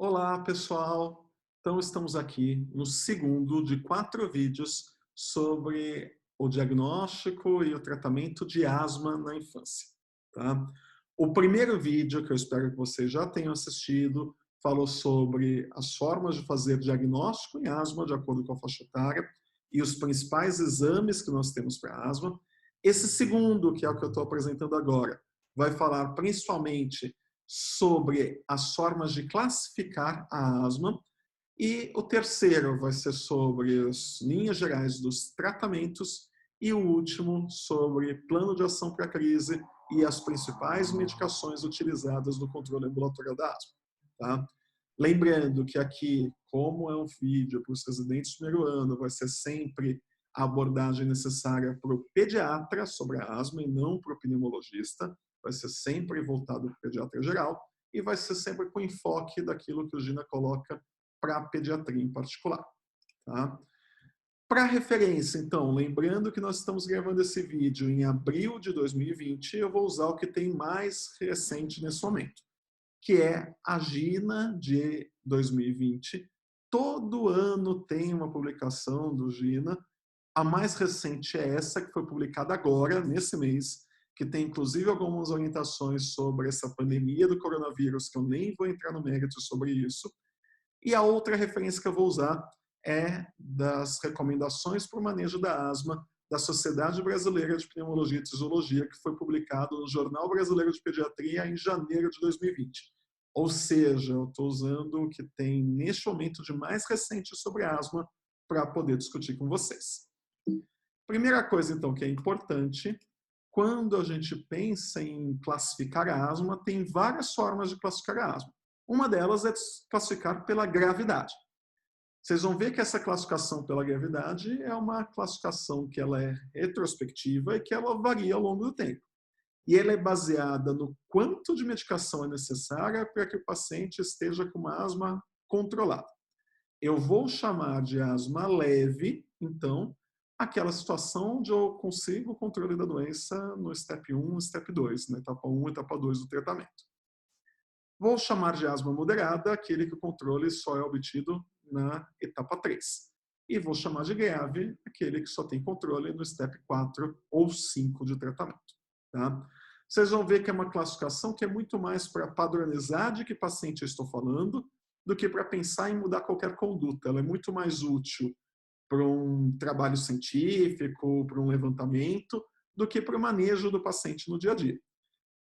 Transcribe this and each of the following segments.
Olá, pessoal! Então, estamos aqui no segundo de 4 vídeos sobre o diagnóstico e o tratamento de asma na infância. Tá? O primeiro vídeo, que eu espero que vocês já tenham assistido, falou sobre as formas de fazer diagnóstico em asma, de acordo com a faixa etária, e os principais exames que nós temos para asma. Esse segundo, que é o que eu estou apresentando agora, vai falar principalmente sobre as formas de classificar a asma. E o terceiro vai ser sobre as linhas gerais dos tratamentos. E o último sobre plano de ação para a crise e as principais medicações utilizadas no controle ambulatorial da asma. Tá? Lembrando que aqui, como é um vídeo para os residentes do primeiro ano, vai ser sempre a abordagem necessária para o pediatra sobre a asma e não para o pneumologista. Vai ser sempre voltado para o pediatra geral e vai ser sempre com enfoque daquilo que o Gina coloca para a pediatria em particular. Tá? Para referência, então, lembrando que nós estamos gravando esse vídeo em abril de 2020, eu vou usar o que tem mais recente nesse momento, que é a Gina de 2020. Todo ano tem uma publicação do Gina. A mais recente é essa, que foi publicada agora, nesse mês, que tem inclusive algumas orientações sobre essa pandemia do coronavírus, que eu nem vou entrar no mérito sobre isso. E a outra referência que eu vou usar é das recomendações para o manejo da asma da Sociedade Brasileira de Pneumologia e Tisiologia, que foi publicado no Jornal Brasileiro de Pediatria em janeiro de 2020. Ou seja, eu estou usando o que tem neste momento de mais recente sobre asma para poder discutir com vocês. Primeira coisa, então, que é importante, quando a gente pensa em classificar a asma, tem várias formas de classificar a asma. Uma delas é classificar pela gravidade. Vocês vão ver que essa classificação pela gravidade é uma classificação que ela é retrospectiva e que ela varia ao longo do tempo. E ela é baseada no quanto de medicação é necessária para que o paciente esteja com uma asma controlada. Eu vou chamar de asma leve, então, aquela situação onde eu consigo o controle da doença no step 1 e step 2, na etapa 1 e etapa 2 do tratamento. Vou chamar de asma moderada aquele que o controle só é obtido na etapa 3. E vou chamar de grave aquele que só tem controle no step 4 ou 5 de tratamento. Tá? Vocês vão ver que é uma classificação que é muito mais para padronizar de que paciente eu estou falando do que para pensar em mudar qualquer conduta. Ela é muito mais útil para um trabalho científico, para um levantamento, do que para o manejo do paciente no dia a dia.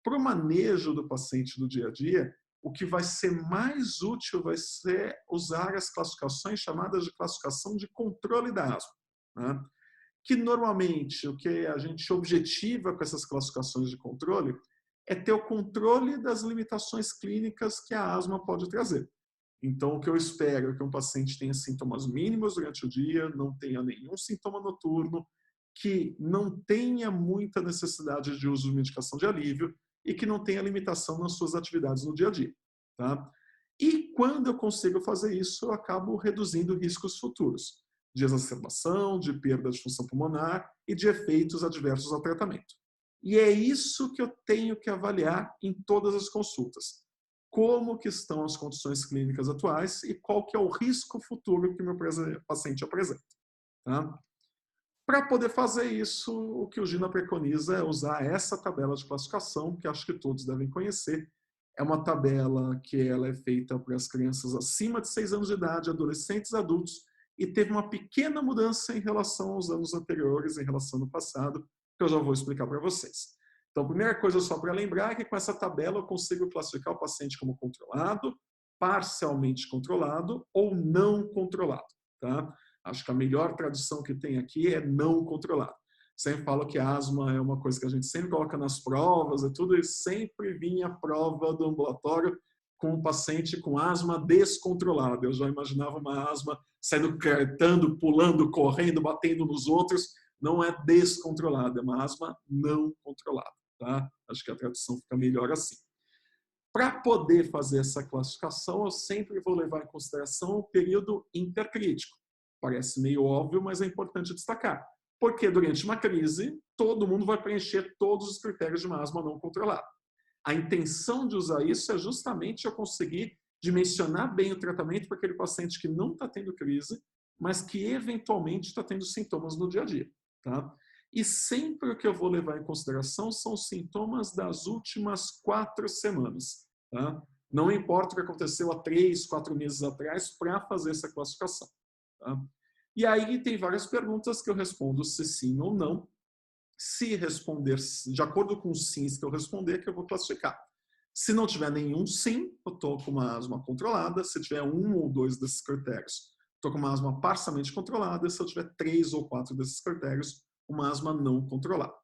Para o manejo do paciente no dia a dia, o que vai ser mais útil vai ser usar as classificações chamadas de classificação de controle da asma. Né? Que normalmente o que a gente objetiva com essas classificações de controle é ter o controle das limitações clínicas que a asma pode trazer. Então, o que eu espero é que um paciente tenha sintomas mínimos durante o dia, não tenha nenhum sintoma noturno, que não tenha muita necessidade de uso de medicação de alívio e que não tenha limitação nas suas atividades no dia a dia. Tá? E quando eu consigo fazer isso, eu acabo reduzindo riscos futuros de exacerbação, de perda de função pulmonar e de efeitos adversos ao tratamento. E é isso que eu tenho que avaliar em todas as consultas. Como que estão as condições clínicas atuais e qual que é o risco futuro que o meu paciente apresenta. Tá? Para poder fazer isso, o que o Gina preconiza é usar essa tabela de classificação, que acho que todos devem conhecer. É uma tabela que ela é feita para as crianças acima de 6 anos de idade, adolescentes e adultos, e teve uma pequena mudança em relação aos anos anteriores, em relação ao passado, que eu já vou explicar para vocês. Então, a primeira coisa só para lembrar é que com essa tabela eu consigo classificar o paciente como controlado, parcialmente controlado ou não controlado. Tá? Acho que a melhor tradução que tem aqui é não controlado. Sempre falo que a asma é uma coisa que a gente sempre coloca nas provas e tudo, e sempre vinha a prova do ambulatório com um paciente com asma descontrolada. Eu já imaginava uma asma saindo cartando, pulando, correndo, batendo nos outros. Não é descontrolada, é uma asma não controlada. Tá? Acho que a tradução fica melhor assim. Para poder fazer essa classificação, eu sempre vou levar em consideração o período intercrítico. Parece meio óbvio, mas é importante destacar. Porque durante uma crise, todo mundo vai preencher todos os critérios de uma asma não controlada. A intenção de usar isso é justamente eu conseguir dimensionar bem o tratamento para aquele paciente que não está tendo crise, mas que eventualmente está tendo sintomas no dia a dia. Tá? E sempre o que eu vou levar em consideração são os sintomas das últimas 4 semanas. Tá? Não importa o que aconteceu há 3, 4 meses atrás para fazer essa classificação. Tá? E aí tem várias perguntas que eu respondo se sim ou não. Se responder de acordo com os sims que eu responder, que eu vou classificar. Se não tiver nenhum sim, eu estou com uma asma controlada. Se tiver 1 ou 2 desses critérios, estou com uma asma parcialmente controlada. Se eu tiver 3 ou 4 desses critérios, uma asma não controlada.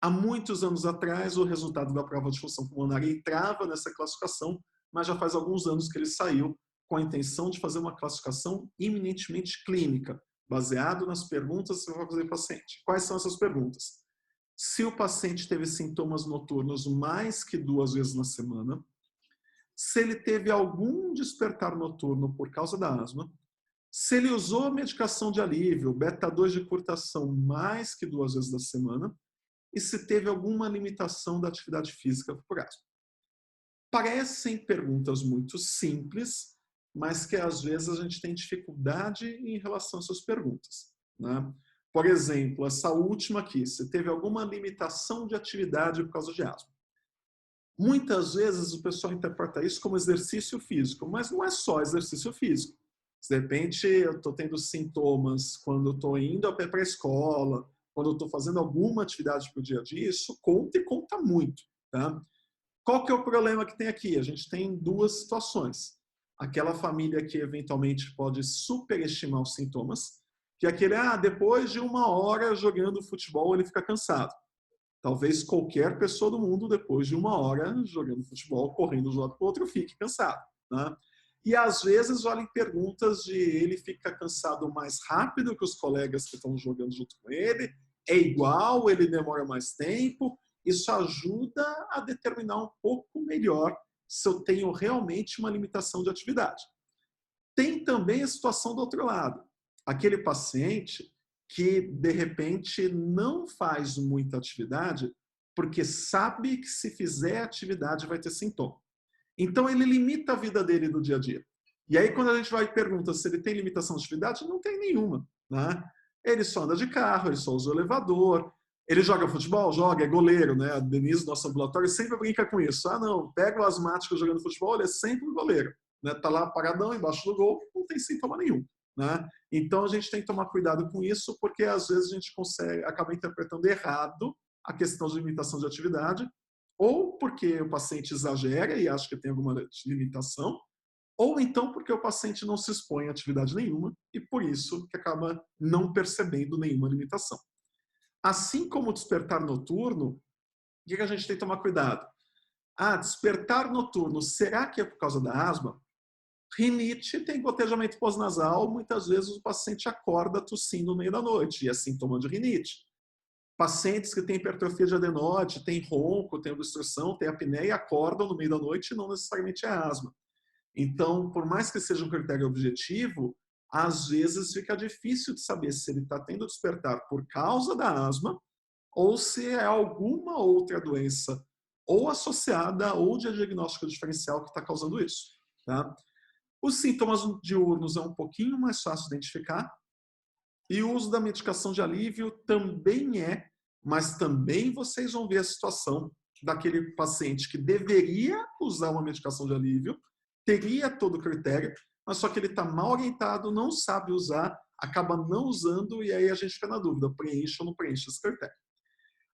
Há muitos anos atrás, o resultado da prova de função pulmonar entrava nessa classificação, mas já faz alguns anos que ele saiu com a intenção de fazer uma classificação eminentemente clínica, baseado nas perguntas que eu vou fazer ao paciente. Quais são essas perguntas? Se o paciente teve sintomas noturnos mais que 2 vezes na semana, se ele teve algum despertar noturno por causa da asma, se ele usou medicação de alívio, beta-2 de curtação, mais que 2 vezes na semana, e se teve alguma limitação da atividade física por asma. Parecem perguntas muito simples, mas que às vezes a gente tem dificuldade em relação a essas perguntas. Né? Por exemplo, essa última aqui, se teve alguma limitação de atividade por causa de asma. Muitas vezes o pessoal interpreta isso como exercício físico, mas não é só exercício físico. De repente eu estou tendo sintomas quando eu estou indo a pé para a escola, quando eu estou fazendo alguma atividade para o dia a dia, isso conta e conta muito. Tá? Qual que é o problema que tem aqui? A gente tem 2 situações. Aquela família que eventualmente pode superestimar os sintomas, que é aquele, depois de 1 hora jogando futebol ele fica cansado. Talvez qualquer pessoa do mundo, depois de 1 hora jogando futebol, correndo de um lado para o outro, fique cansado. Né? E às vezes olhem perguntas de ele fica cansado mais rápido que os colegas que estão jogando junto com ele, é igual, ele demora mais tempo. Isso ajuda a determinar um pouco melhor se eu tenho realmente uma limitação de atividade. Tem também a situação do outro lado. Aquele paciente que, de repente, não faz muita atividade porque sabe que se fizer atividade vai ter sintoma. Então, ele limita a vida dele no dia a dia. E aí, quando a gente vai e pergunta se ele tem limitação de atividade, não tem nenhuma. Né? Ele só anda de carro, ele só usa o elevador, ele joga futebol? Joga, é goleiro, né? A Denise, nosso ambulatório, sempre brinca com isso. Não, pega o asmático jogando futebol, ele é sempre o goleiro. Né? Tá lá paradão, embaixo do gol, não tem sintoma nenhum. Né? Então, a gente tem que tomar cuidado com isso, porque às vezes a gente acaba interpretando errado a questão de limitação de atividade, ou porque o paciente exagera e acha que tem alguma limitação, ou então porque o paciente não se expõe a atividade nenhuma e por isso que acaba não percebendo nenhuma limitação. Assim como o despertar noturno, o que a gente tem que tomar cuidado? Despertar noturno, será que é por causa da asma? Rinite tem gotejamento pós-nasal, muitas vezes o paciente acorda tossindo no meio da noite, e é sintoma de rinite. Pacientes que têm hipertrofia de adenoide, têm ronco, têm obstrução, têm apneia, acordam no meio da noite e não necessariamente é asma. Então, por mais que seja um critério objetivo, às vezes fica difícil de saber se ele está tendo despertar por causa da asma ou se é alguma outra doença ou associada ou de diagnóstico diferencial que está causando isso. Tá? Os sintomas diurnos é um pouquinho mais fácil de identificar e o uso da medicação de alívio também é, mas também vocês vão ver a situação daquele paciente que deveria usar uma medicação de alívio, teria todo o critério, mas só que ele está mal orientado, não sabe usar, acaba não usando e aí a gente fica na dúvida, preenche ou não preenche esse critério.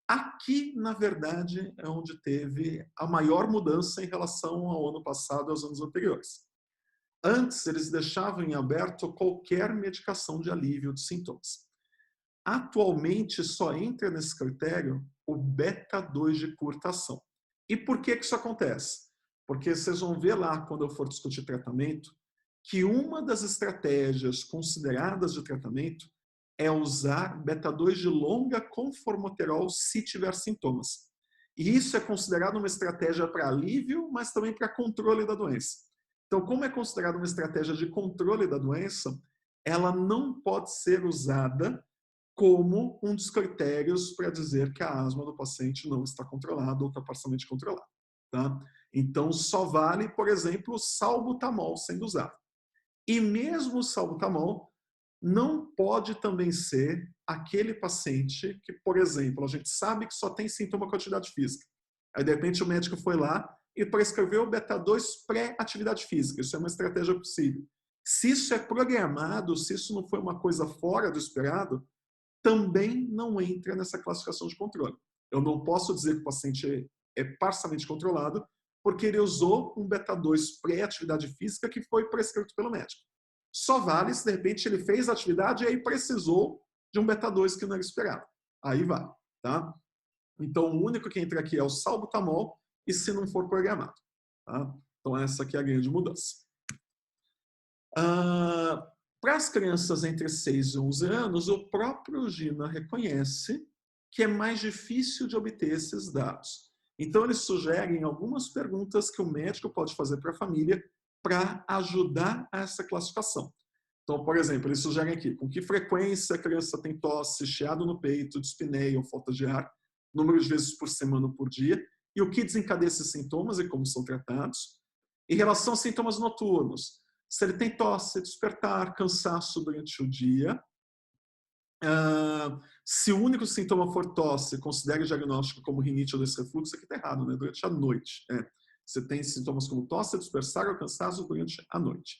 Aqui, na verdade, é onde teve a maior mudança em relação ao ano passado e aos anos anteriores. Antes, eles deixavam em aberto qualquer medicação de alívio de sintomas. Atualmente, só entra nesse critério o beta-2 de curta ação. E por que isso acontece? Porque vocês vão ver lá, quando eu for discutir tratamento, que uma das estratégias consideradas de tratamento é usar beta-2 de longa com formoterol se tiver sintomas. E isso é considerado uma estratégia para alívio, mas também para controle da doença. Então, como é considerado uma estratégia de controle da doença, ela não pode ser usada como um dos critérios para dizer que a asma do paciente não está controlada ou está parcialmente controlada. Tá? Então, só vale, por exemplo, o salbutamol sendo usado. E mesmo o salbutamol não pode também ser aquele paciente que, por exemplo, a gente sabe que só tem sintoma com atividade física. Aí, de repente, o médico foi lá e prescreveu o beta-2 pré-atividade física. Isso é uma estratégia possível. Se isso é programado, se isso não foi uma coisa fora do esperado, também não entra nessa classificação de controle. Eu não posso dizer que o paciente é parcialmente controlado, porque ele usou um beta-2 pré-atividade física que foi prescrito pelo médico. Só vale se, de repente, ele fez a atividade e aí precisou de um beta-2 que não era esperado. Aí vai, tá? Então, o único que entra aqui é o salbutamol, e se não for programado. Tá? Então, essa aqui é a grande mudança. Para as crianças entre 6 e 11 anos, o próprio GINA reconhece que é mais difícil de obter esses dados. Então, eles sugerem algumas perguntas que o médico pode fazer para a família para ajudar a essa classificação. Então, por exemplo, eles sugerem aqui, com que frequência a criança tem tosse, chiado no peito, dispneia ou falta de ar, número de vezes por semana ou por dia, e o que desencadeia esses sintomas e como são tratados. Em relação aos sintomas noturnos, se ele tem tosse, despertar, cansaço durante o dia. Se o único sintoma for tosse, considere o diagnóstico como rinite ou desse refluxo, aqui está errado, né? Durante a noite. Você tem sintomas como tosse, dispersar ou cansaço durante a noite.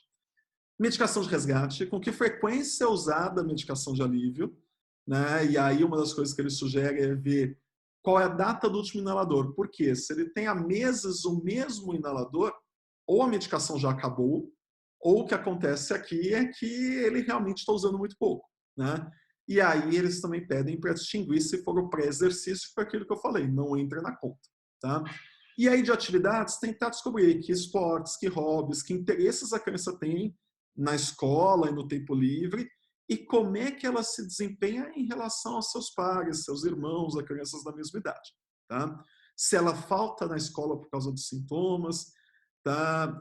Medicação de resgate, com que frequência é usada a medicação de alívio, né? E aí uma das coisas que ele sugere é ver qual é a data do último inalador. Por quê? Se ele tem há meses o mesmo inalador, ou a medicação já acabou, ou o que acontece aqui é que ele realmente está usando muito pouco, né? E aí eles também pedem para distinguir se for o pré-exercício, foi aquilo que eu falei, não entra na conta, tá? E aí de atividades, tentar descobrir que esportes, que hobbies, que interesses a criança tem na escola e no tempo livre, e como é que ela se desempenha em relação aos seus pares, seus irmãos, a crianças da mesma idade, tá? Se ela falta na escola por causa dos sintomas, tá?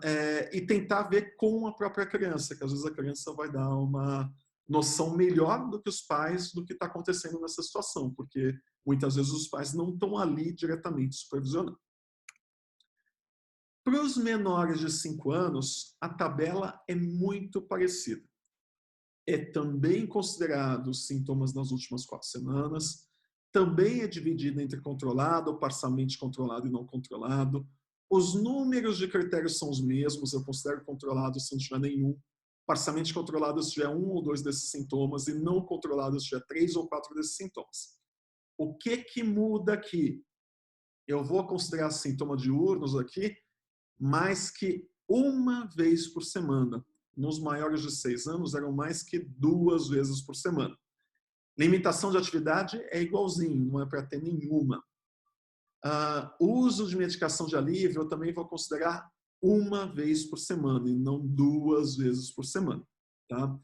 E tentar ver com a própria criança, que às vezes a criança vai dar uma noção melhor do que os pais do que está acontecendo nessa situação, porque muitas vezes os pais não estão ali diretamente supervisionando. Para os menores de 5 anos, a tabela é muito parecida. É também considerado sintomas nas últimas 4 semanas, também é dividida entre controlado, parcialmente controlado e não controlado. Os números de critérios são os mesmos, eu considero controlado se não tiver nenhum, parcialmente controlado se tiver 1 ou 2 desses sintomas e não controlado se tiver 3 ou 4 desses sintomas. O que muda aqui? Eu vou considerar sintomas diurnos aqui, mais que uma vez por semana. Nos maiores de 6 anos, eram mais que 2 vezes por semana. Limitação de atividade é igualzinho, não é para ter nenhuma. Uso de medicação de alívio eu também vou considerar uma vez por semana e não 2 vezes por semana. Tá?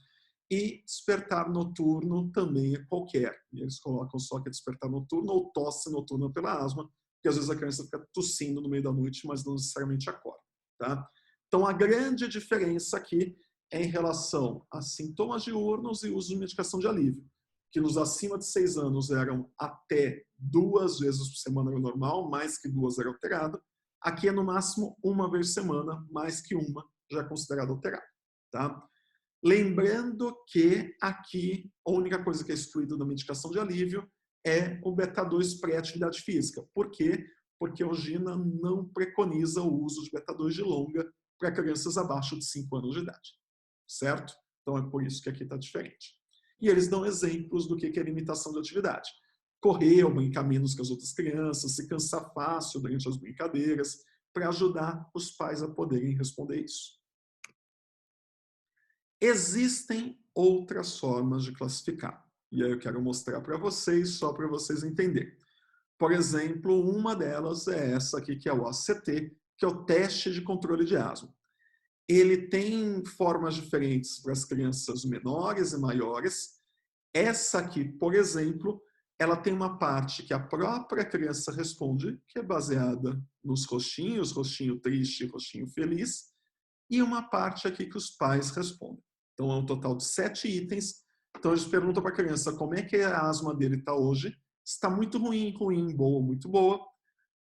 E despertar noturno também é qualquer. Eles colocam só que é despertar noturno ou tosse noturna pela asma, porque às vezes a criança fica tossindo no meio da noite, mas não necessariamente acorda. Tá? Então, a grande diferença aqui é em relação a sintomas diurnos e uso de medicação de alívio, que nos acima de 6 anos eram até 2 vezes por semana era normal, mais que 2 era alterado. Aqui é no máximo uma vez por semana, mais que uma já é considerado alterado. Tá? Lembrando que aqui a única coisa que é excluída da medicação de alívio é o beta-2 pré-atividade física. Por quê? Porque o GINA não preconiza o uso de beta-2 de longa para crianças abaixo de 5 anos de idade. Certo? Então é por isso que aqui está diferente. E eles dão exemplos do que é limitação de atividade. Correr ou brincar menos que as outras crianças, se cansar fácil durante as brincadeiras, para ajudar os pais a poderem responder isso. Existem outras formas de classificar. E aí eu quero mostrar para vocês, só para vocês entenderem. Por exemplo, uma delas é essa aqui, que é o ACT, que é o teste de controle de asma. Ele tem formas diferentes para as crianças menores e maiores. Essa aqui, por exemplo, ela tem uma parte que a própria criança responde, que é baseada nos rostinhos, rostinho triste e rostinho feliz, e uma parte aqui que os pais respondem. Então, é um total de 7 itens. Então, eles perguntam para a criança como é que a asma dele está hoje. Está muito ruim, ruim, boa, muito boa.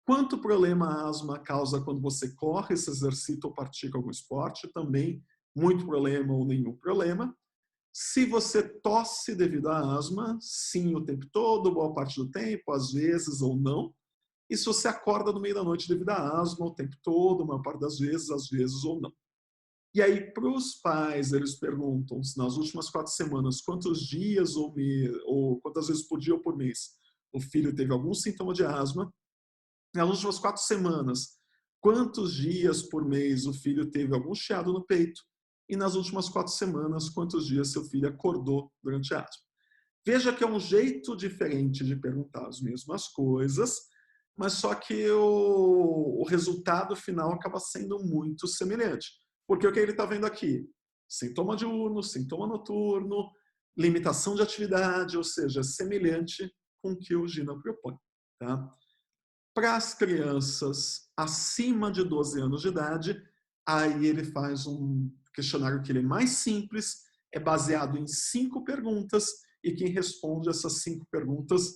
Quanto problema a asma causa quando você corre, se exercita ou pratica algum esporte? Também muito problema ou nenhum problema. Se você tosse devido à asma, sim o tempo todo, boa parte do tempo, às vezes ou não. E se você acorda no meio da noite devido à asma o tempo todo, a maior parte das vezes, às vezes ou não. E aí, para os pais, eles perguntam se nas últimas 4 semanas, quantos dias ou quantas vezes por dia ou por mês o filho teve algum sintoma de asma. Nas últimas 4 semanas, quantos dias por mês o filho teve algum chiado no peito. E nas últimas 4 semanas, quantos dias seu filho acordou durante a asma. Veja que é um jeito diferente de perguntar as mesmas coisas, mas só que o resultado final acaba sendo muito semelhante. Porque o que ele está vendo aqui? Sintoma diurno, sintoma noturno, limitação de atividade, ou seja, semelhante com o que o Gina propõe. Tá? Para as crianças acima de 12 anos de idade, aí ele faz um questionário que ele é mais simples, é baseado em 5 perguntas, e quem responde essas 5 perguntas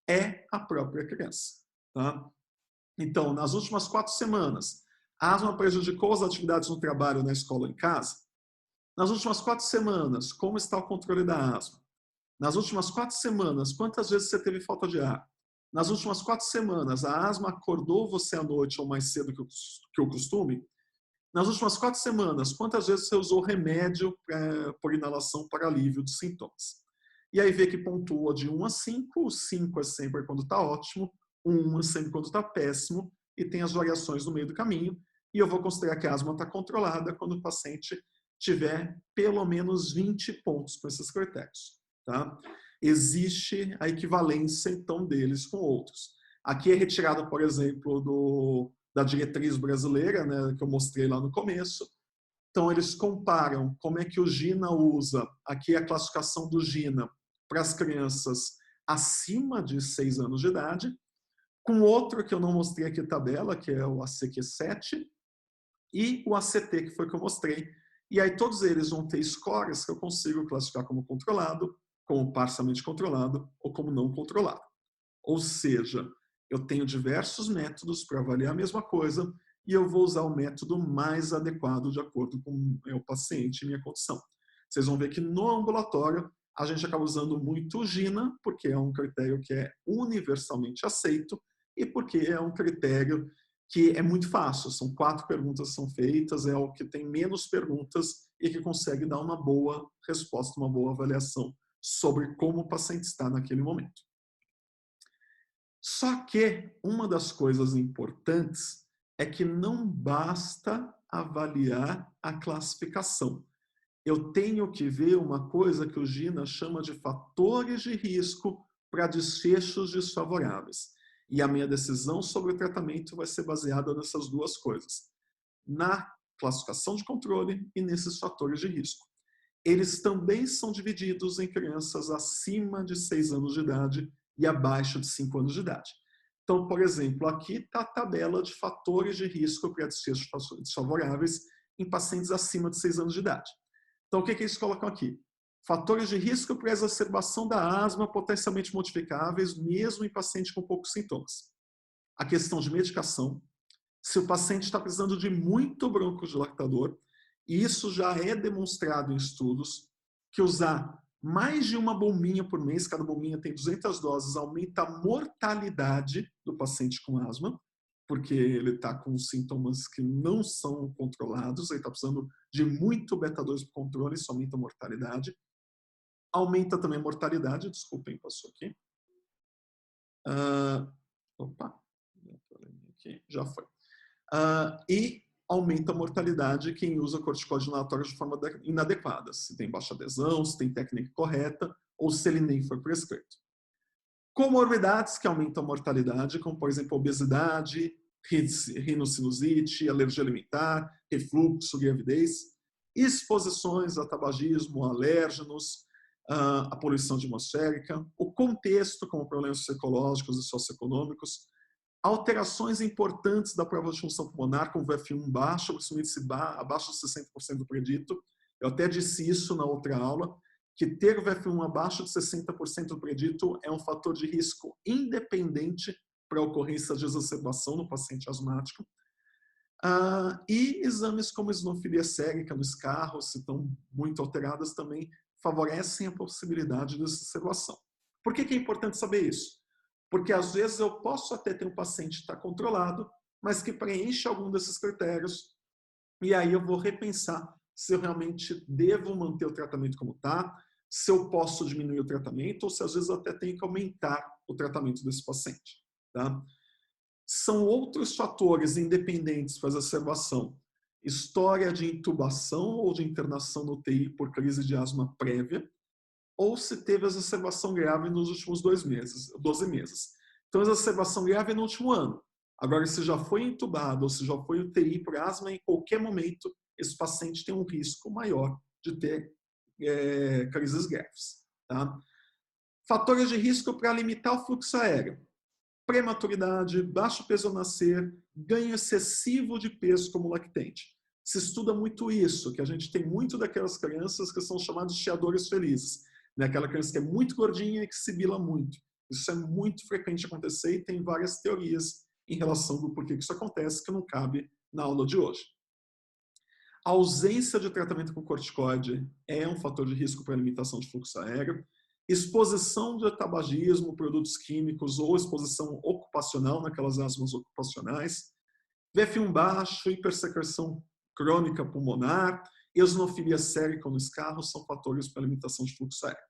é a própria criança. Tá? Então, nas últimas 4 semanas, a asma prejudicou as atividades no trabalho, na escola ou em casa? Nas últimas 4 semanas, como está o controle da asma? Nas últimas 4 semanas, quantas vezes você teve falta de ar? Nas últimas 4 semanas, a asma acordou você à noite ou mais cedo que o costume? Nas últimas 4 semanas, quantas vezes você usou remédio por inalação para alívio dos sintomas? E aí vê que pontua de 1 a 5, o 5 é sempre quando está ótimo, o 1 é sempre quando está péssimo, e tem as variações no meio do caminho, e eu vou considerar que a asma está controlada quando o paciente tiver pelo menos 20 pontos com esses critérios. Tá? Existe a equivalência, então, deles com outros. Aqui é retirado, por exemplo, da diretriz brasileira, né, que eu mostrei lá no começo. Então, eles comparam como é que o GINA usa, aqui a classificação do GINA, para as crianças acima de 6 anos de idade, com outro que eu não mostrei aqui tabela, que é o ACQ7, e o ACT, que foi o que eu mostrei. E aí todos eles vão ter scores que eu consigo classificar como controlado, como parcialmente controlado ou como não controlado. Ou seja, eu tenho diversos métodos para avaliar a mesma coisa e eu vou usar o método mais adequado de acordo com o meu paciente e minha condição. Vocês vão ver que no ambulatório a gente acaba usando muito o GINA, porque é um critério que é universalmente aceito e porque é um critério que é muito fácil. São 4 perguntas que são feitas, é o que tem menos perguntas e que consegue dar uma boa resposta, uma boa avaliação sobre como o paciente está naquele momento. Só que uma das coisas importantes é que não basta avaliar a classificação. Eu tenho que ver uma coisa que o Gina chama de fatores de risco para desfechos desfavoráveis. E a minha decisão sobre o tratamento vai ser baseada nessas 2 coisas. Na classificação de controle e nesses fatores de risco. Eles também são divididos em crianças acima de 6 anos de idade e abaixo de 5 anos de idade. Então, por exemplo, aqui está a tabela de fatores de risco para desfechos desfavoráveis em pacientes acima de 6 anos de idade. Então, o que eles colocam aqui? Fatores de risco para exacerbação da asma potencialmente modificáveis, mesmo em paciente com poucos sintomas. A questão de medicação, se o paciente está precisando de muito broncodilatador, e isso já é demonstrado em estudos, que usar mais de uma bombinha por mês, cada bombinha tem 200 doses, aumenta a mortalidade do paciente com asma, porque ele está com sintomas que não são controlados, ele está precisando de muito beta-2 para controle, isso aumenta a mortalidade. Aumenta também a mortalidade, desculpem, passou aqui. Opa, já foi. E aumenta a mortalidade quem usa corticoide inalatório de forma inadequada, se tem baixa adesão, se tem técnica correta ou se ele nem foi prescrito. Comorbidades que aumentam a mortalidade, como por exemplo obesidade, rinocinusite, alergia alimentar, refluxo, gravidez, exposições a tabagismo, alérgenos, a poluição atmosférica, o contexto como problemas psicológicos e socioeconômicos, alterações importantes da prova de função pulmonar, como VF1 baixo, o índice abaixo de 60% do predito. Eu até disse isso na outra aula, que ter o VF1 abaixo de 60% do predito é um fator de risco independente para a ocorrência de exacerbação no paciente asmático. E exames como eosinofilia sérica nos carros, se estão muito alteradas, também favorecem a possibilidade de exacerbação. Por que é importante saber isso? Porque às vezes eu posso até ter um paciente que está controlado, mas que preenche algum desses critérios, e aí eu vou repensar se eu realmente devo manter o tratamento como está, se eu posso diminuir o tratamento, ou se às vezes eu até tenho que aumentar o tratamento desse paciente. Tá? São outros fatores independentes para a exacerbação. História de intubação ou de internação no UTI por crise de asma prévia, ou se teve exacerbação grave nos últimos 12 meses. Então, a exacerbação grave é no último ano. Agora, se já foi intubado ou se já foi UTI por asma, em qualquer momento, esse paciente tem um risco maior de ter crises graves. Tá? Fatores de risco para limitar o fluxo aéreo. Prematuridade, baixo peso ao nascer, ganho excessivo de peso como lactente. Se estuda muito isso, que a gente tem muito daquelas crianças que são chamadas de chiadores felizes. Né? Aquela criança que é muito gordinha e que sibila muito. Isso é muito frequente acontecer e tem várias teorias em relação ao porquê que isso acontece, que não cabe na aula de hoje. A ausência de tratamento com corticoide é um fator de risco para a limitação de fluxo aéreo. Exposição de tabagismo, produtos químicos ou exposição ocupacional, naquelas asmas ocupacionais. VF1 baixo, hipersecreção crônica pulmonar, eosinofilia sérica nos carros são fatores para a limitação de fluxo aéreo.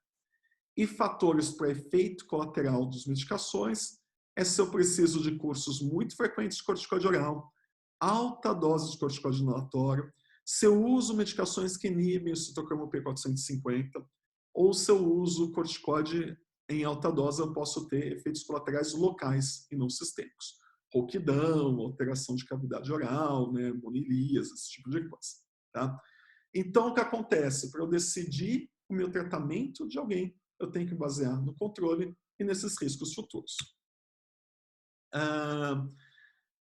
E fatores para efeito colateral das medicações é se eu preciso de cursos muito frequentes de corticoide oral, alta dose de corticoide inalatório, se eu uso medicações que inibem o citocromo P450, ou se eu uso corticoide em alta dose, eu posso ter efeitos colaterais locais e não sistêmicos. Rouquidão, alteração de cavidade oral, né, monilias, esse tipo de coisa. Tá? Então, o que acontece? Para eu decidir o meu tratamento de alguém, eu tenho que basear no controle e nesses riscos futuros.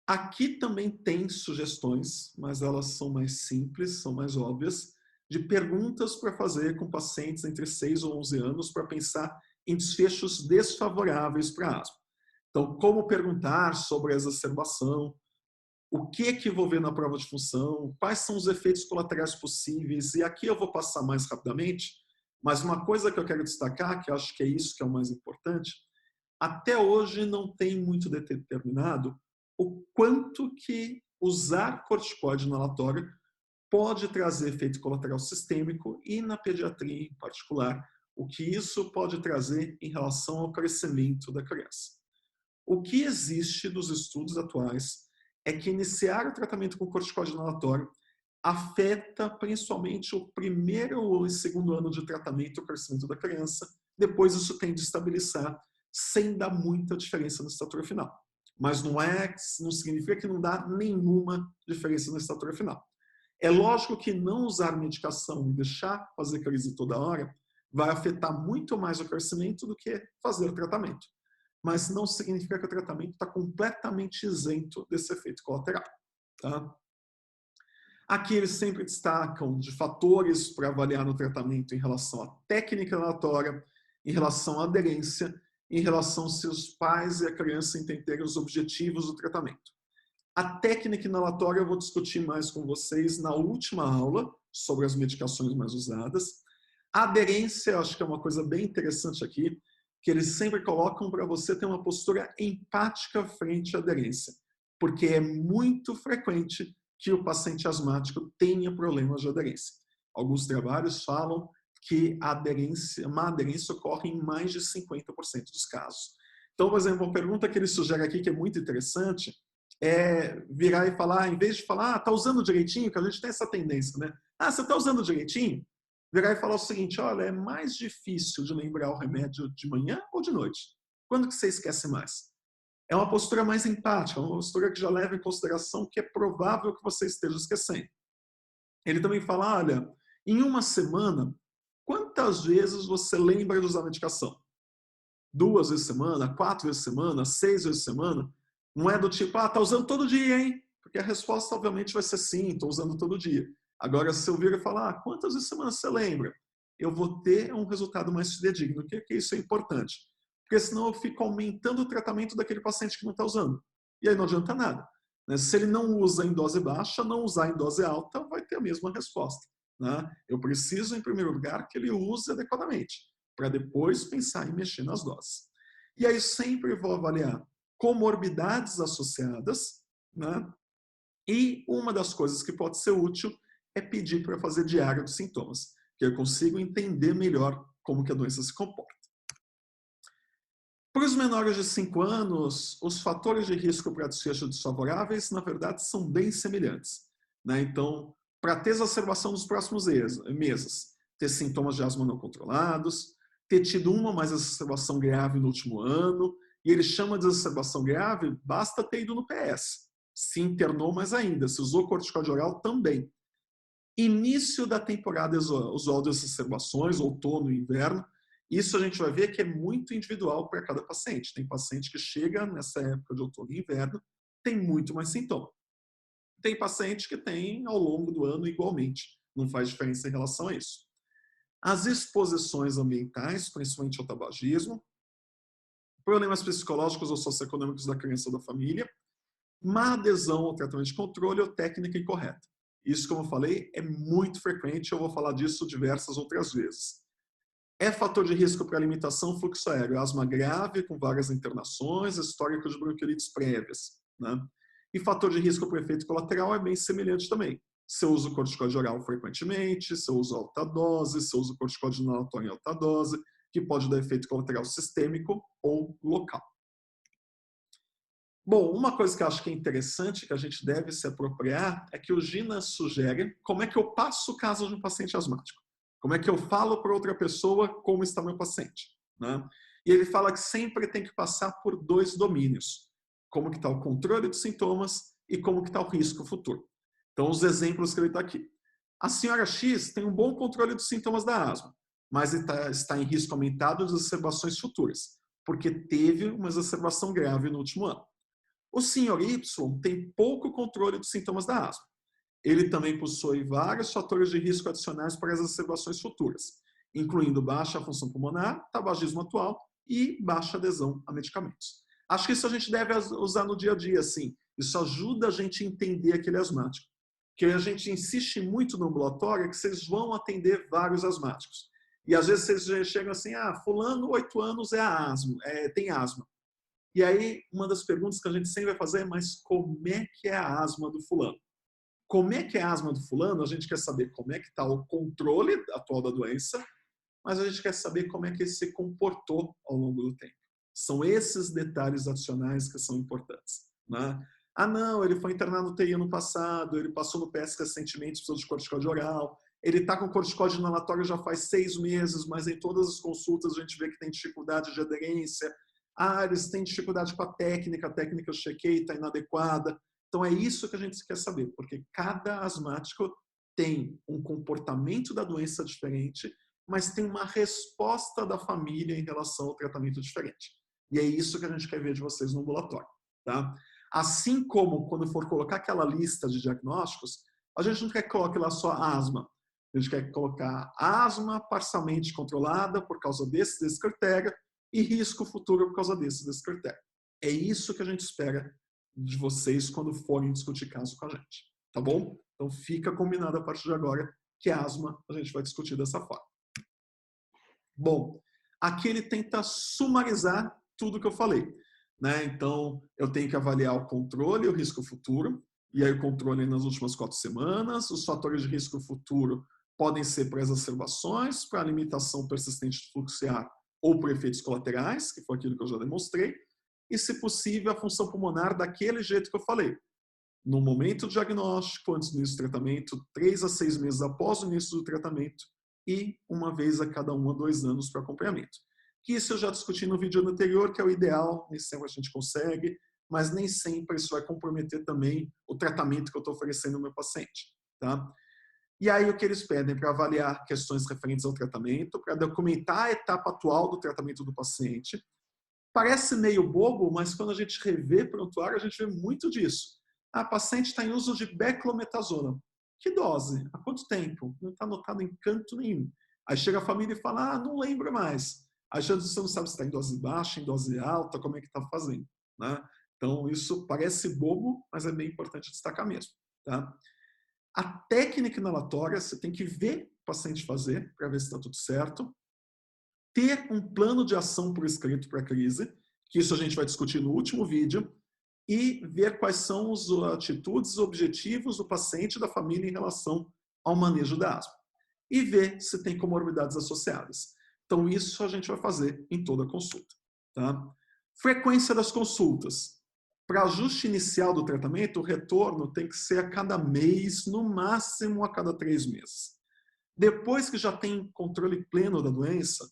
Aqui também tem sugestões, mas elas são mais simples, são mais óbvias, de perguntas para fazer com pacientes entre 6 ou 11 anos para pensar em desfechos desfavoráveis para a asma. Então, como perguntar sobre a exacerbação, o que vou ver na prova de função, quais são os efeitos colaterais possíveis, e aqui eu vou passar mais rapidamente, mas uma coisa que eu quero destacar, que eu acho que é isso que é o mais importante, até hoje não tem muito determinado o quanto que usar corticoide inalatório pode trazer efeito colateral sistêmico e na pediatria em particular, o que isso pode trazer em relação ao crescimento da criança. O que existe dos estudos atuais é que iniciar o tratamento com corticoide inalatório afeta principalmente o primeiro ou segundo ano de tratamento e o crescimento da criança, depois isso tende a estabilizar sem dar muita diferença na estatura final. Mas não significa que não dá nenhuma diferença na estatura final. É lógico que não usar medicação e deixar fazer crise toda hora vai afetar muito mais o crescimento do que fazer o tratamento. Mas não significa que o tratamento está completamente isento desse efeito colateral. Tá? Aqui eles sempre destacam de fatores para avaliar no tratamento em relação à técnica inalatória, em relação à aderência, em relação se os pais e a criança entenderem os objetivos do tratamento. A técnica inalatória eu vou discutir mais com vocês na última aula, sobre as medicações mais usadas. A aderência, eu acho que é uma coisa bem interessante aqui, que eles sempre colocam para você ter uma postura empática frente à aderência, porque é muito frequente que o paciente asmático tenha problemas de aderência. Alguns trabalhos falam que uma aderência ocorre em mais de 50% dos casos. Então, por exemplo, uma pergunta que ele sugere aqui, que é muito interessante, é virar e falar, em vez de falar, tá usando direitinho, que a gente tem essa tendência, né? Você tá usando direitinho? Virar e falar o seguinte, olha, é mais difícil de lembrar o remédio de manhã ou de noite? Quando que você esquece mais? É uma postura mais empática, uma postura que já leva em consideração que é provável que você esteja esquecendo. Ele também fala, olha, em uma semana, quantas vezes você lembra de usar a medicação? 2 vezes por semana, 4 vezes por semana, 6 vezes por semana? Não é do tipo, tá usando todo dia, hein? Porque a resposta, obviamente, vai ser sim, estou usando todo dia. Agora, se eu vir e falar, quantas vezes por semana você lembra? Eu vou ter um resultado mais fidedigno. O que isso é importante? porque senão eu fico aumentando o tratamento daquele paciente que não está usando. E aí não adianta nada. Né? Se ele não usa em dose baixa, não usar em dose alta, vai ter a mesma resposta. Né? Eu preciso, em primeiro lugar, que ele use adequadamente, para depois pensar em mexer nas doses. E aí sempre vou avaliar comorbidades associadas, né? E uma das coisas que pode ser útil é pedir para fazer diário dos sintomas, que eu consigo entender melhor como que a doença se comporta. Para os menores de 5 anos, os fatores de risco para desfecho desfavoráveis, na verdade, são bem semelhantes. Né? Então, para ter exacerbação nos próximos meses, ter sintomas de asma não controlados, ter tido uma mais exacerbação grave no último ano, e ele chama de exacerbação grave, basta ter ido no PS. Se internou mais ainda, se usou corticoide oral também. Início da temporada usual de exacerbações, outono e inverno, isso a gente vai ver que é muito individual para cada paciente. Tem paciente que chega nessa época de outono e inverno, tem muito mais sintoma. Tem paciente que tem ao longo do ano igualmente, não faz diferença em relação a isso. As exposições ambientais, principalmente ao tabagismo, problemas psicológicos ou socioeconômicos da criança ou da família, má adesão ao tratamento de controle ou técnica incorreta. Isso, como eu falei, é muito frequente, eu vou falar disso diversas outras vezes. É fator de risco para alimentação, fluxo aéreo, asma grave com várias internações, histórico de bronquiolites prévias. Né? E fator de risco para efeito colateral é bem semelhante também. Se eu uso corticoide oral frequentemente, se eu uso alta dose, se eu uso corticoide inalatório em alta dose, que pode dar efeito colateral sistêmico ou local. Bom, uma coisa que eu acho que é interessante, que a gente deve se apropriar, é que o Gina sugere como é que eu passo o caso de um paciente asmático. Como é que eu falo para outra pessoa como está meu paciente. Né? E ele fala que sempre tem que passar por 2 domínios. Como que está o controle dos sintomas e como que está o risco futuro. Então, os exemplos que ele está aqui. A senhora X tem um bom controle dos sintomas da asma, mas está em risco aumentado de exacerbações futuras, porque teve uma exacerbação grave no último ano. O senhor Y tem pouco controle dos sintomas da asma. Ele também possui vários fatores de risco adicionais para as exacerbações futuras, incluindo baixa função pulmonar, tabagismo atual e baixa adesão a medicamentos. Acho que isso a gente deve usar no dia a dia, sim. Isso ajuda a gente a entender aquele asmático. Porque a gente insiste muito no ambulatório que vocês vão atender vários asmáticos. E às vezes vocês chegam assim, fulano, 8 anos, tem asma. E aí, uma das perguntas que a gente sempre vai fazer é, mas como é que é a asma do fulano? Como é que é a asma do fulano? A gente quer saber como é que está o controle atual da doença, mas a gente quer saber como é que ele se comportou ao longo do tempo. São esses detalhes adicionais que são importantes. Né? Não, ele foi internado no TI ano passado, ele passou no PS recentemente, precisou de corticoide oral, ele está com corticoide inalatório já faz 6 meses, mas em todas as consultas a gente vê que tem dificuldade de aderência. Eles têm dificuldade com a técnica eu chequei, está inadequada. Então é isso que a gente quer saber, porque cada asmático tem um comportamento da doença diferente, mas tem uma resposta da família em relação ao tratamento diferente. E é isso que a gente quer ver de vocês no ambulatório. Tá? Assim como quando for colocar aquela lista de diagnósticos, a gente não quer que coloque lá só asma. A gente quer colocar asma parcialmente controlada por causa desse critério e risco futuro por causa desse critério. É isso que a gente espera de vocês quando forem discutir caso com a gente. Tá bom? Então fica combinado a partir de agora que asma a gente vai discutir dessa forma. Bom, aqui ele tenta sumarizar tudo que eu falei. Né? Então, eu tenho que avaliar o controle e o risco futuro, e aí o controle nas últimas 4 semanas. Os fatores de risco futuro podem ser para exacerbações, para limitação persistente de fluxo de ar ou por efeitos colaterais, que foi aquilo que eu já demonstrei, e, se possível, a função pulmonar daquele jeito que eu falei. No momento do diagnóstico, antes do início do tratamento, 3 a 6 meses após o início do tratamento e uma vez a cada 1 a 2 anos para acompanhamento. Que isso eu já discuti no vídeo anterior, que é o ideal, nem sempre a gente consegue, mas nem sempre isso vai comprometer também o tratamento que eu estou oferecendo ao meu paciente. Tá? E aí o que eles pedem para avaliar questões referentes ao tratamento, para documentar a etapa atual do tratamento do paciente. Parece meio bobo, mas quando a gente revê prontuário, a gente vê muito disso. A paciente está em uso de beclometasona. Que dose? Há quanto tempo? Não está anotado em canto nenhum. Aí chega a família e fala, não lembro mais. Às vezes você não sabe se está em dose baixa, em dose alta, como é que está fazendo, né? Então, isso parece bobo, mas é bem importante destacar mesmo, tá? A técnica inalatória, você tem que ver o paciente fazer, para ver se está tudo certo. Ter um plano de ação por escrito para a crise, que isso a gente vai discutir no último vídeo, e ver quais são as atitudes, objetivos do paciente e da família em relação ao manejo da asma. E ver se tem comorbidades associadas. Então, isso a gente vai fazer em toda a consulta. Tá? Frequência das consultas. Para ajuste inicial do tratamento, o retorno tem que ser a cada mês, no máximo a cada 3 meses. Depois que já tem controle pleno da doença,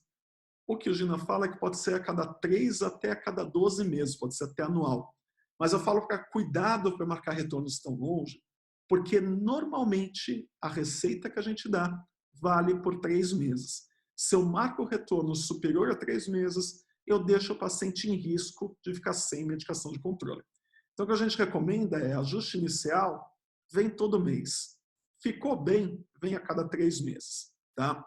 o que o Gina fala é que pode ser a cada 3 até a cada 12 meses, pode ser até anual. Mas eu falo para cuidado para marcar retornos tão longe, porque normalmente a receita que a gente dá vale por 3 meses. Se eu marco o retorno superior a 3 meses, eu deixo o paciente em risco de ficar sem medicação de controle. Então, o que a gente recomenda é ajuste inicial, vem todo mês. Ficou bem, vem a cada 3 meses. Tá?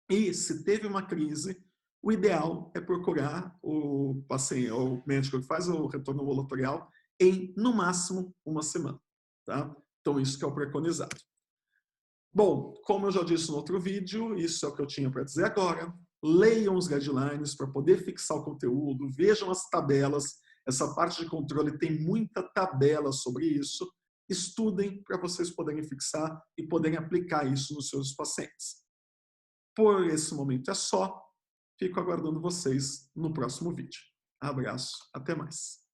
E se teve uma crise, o ideal é procurar o paciente, o médico que faz o retorno ambulatorial em, no máximo, uma semana. Tá? Então, isso que é o preconizado. Bom, como eu já disse no outro vídeo, isso é o que eu tinha para dizer agora. Leiam os guidelines para poder fixar o conteúdo, vejam as tabelas. Essa parte de controle tem muita tabela sobre isso. Estudem para vocês poderem fixar e poderem aplicar isso nos seus pacientes. Por esse momento é só. Fico aguardando vocês no próximo vídeo. Abraço, até mais.